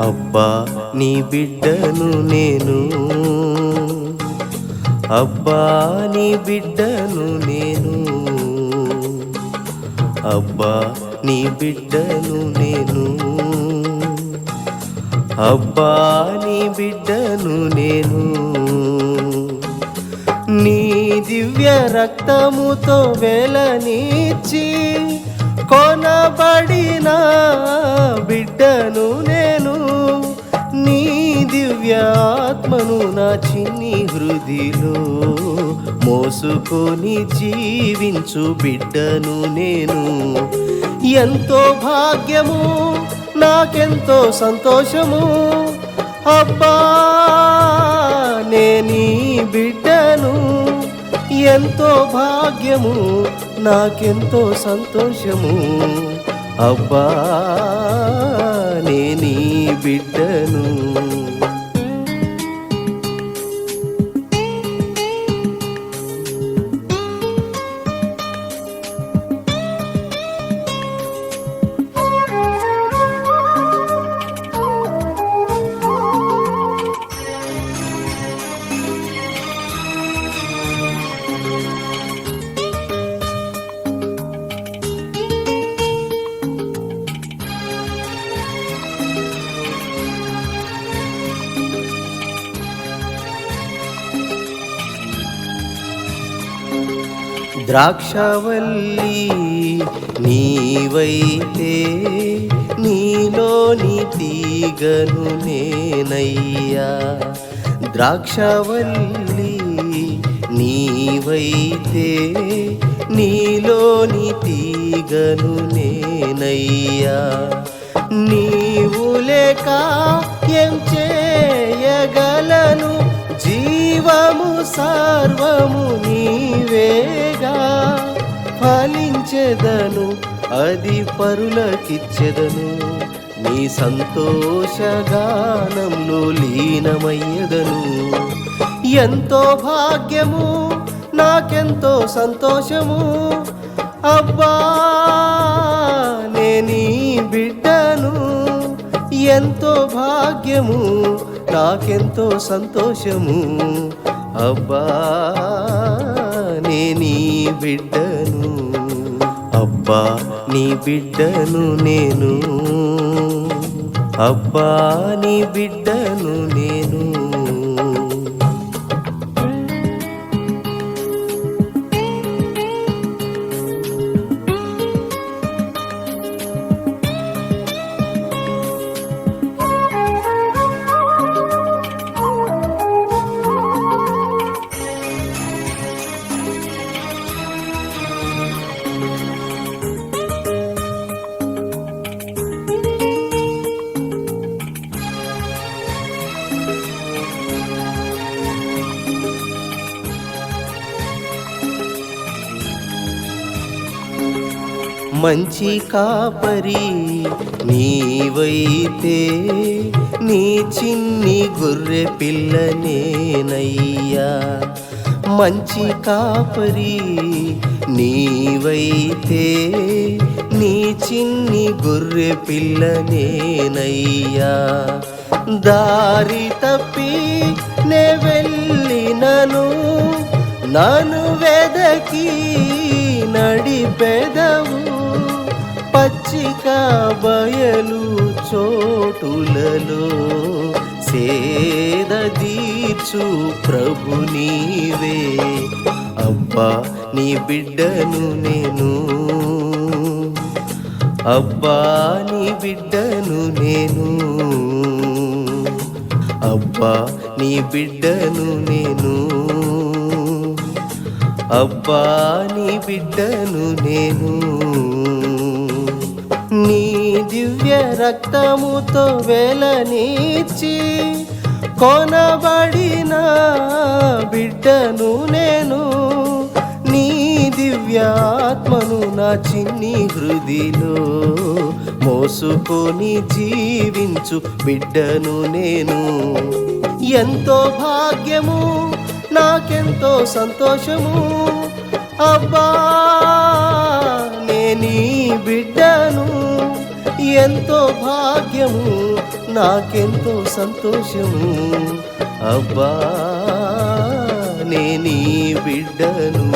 అబ్బా నీ బిడ్డను నేను, అబ్బా నీ బిడ్డను నేను, అబ్బా నీ బిడ్డను నేను, అబ్బా నీ బిడ్డను నేను. నీ దివ్య రక్తముతో వెలనిచ్చి కొనబడిన బిడ్డను నేను. నీ దివ్య ఆత్మను నా చిన్ని హృదిలో మోసుకొని జీవించు బిడ్డను నేను. ఎంతో భాగ్యము నాకెంతో సంతోషము, అబ్బా నేనీ బిడ్డను. ఎంతో భాగ్యము నాకెంతో సంతోషము, అబ్బా నేనీ బిడ్డను. ద్రాక్షవల్లి నీవైతే నీలోని తీగను నేనయ్యా. ద్రాక్షవల్లి నీవైతే నీలోని తీగను నేనయ్యా. నీవు లేక ఏం చేయగలను, జీవము సర్వము నీవేగా. ఫలించెదను అది పరులకిచ్చెదను, నీ సంతోషగానంలో లీనమయ్యదను. ఎంతో భాగ్యము నాకెంతో సంతోషము, అబ్బా నేనీ బిడ్డను. ఎంతో భాగ్యము నాకెంతో సంతోషము, అబ్బా నేనీ బిడ్డను. అబ్బా నీ బిడ్డను నేను, అబ్బా నీ బిడ్డను నేను. మంచి కాపరి నీవైతే నీ చిన్ని గొర్రె పిల్ల నేనయ్యా. మంచి కాపరి నీవైతే నీ చిన్ని గొర్రె పిల్ల నేనయ్యా. దారి తప్పి నే వెళ్ళినను నన్ను వెదకి నడిపెదవు. పచ్చిక బయలు చోటులలో సేద తీర్చు ప్రభు నీవే. అబ్బా నీ బిడ్డను నేను, అబ్బా నీ బిడ్డను నేను, అబ్బా నీ బిడ్డను నేను, అబ్బా నీ బిడ్డను నేను. నీ దివ్య రక్తముతో వెలనిచ్చి కొనబడిన బిడ్డను నేను. నీ దివ్య ఆత్మను నా చిన్ని హృదిలో మోసుకొని జీవించు బిడ్డను నేను. ఎంతో భాగ్యము నాకెంతో సంతోషము, అబ్బా నేనీ బిడ్డను. ఎంతో భాగ్యము నాకెంతో సంతోషము అబ్బా నే నీ బిడ్డను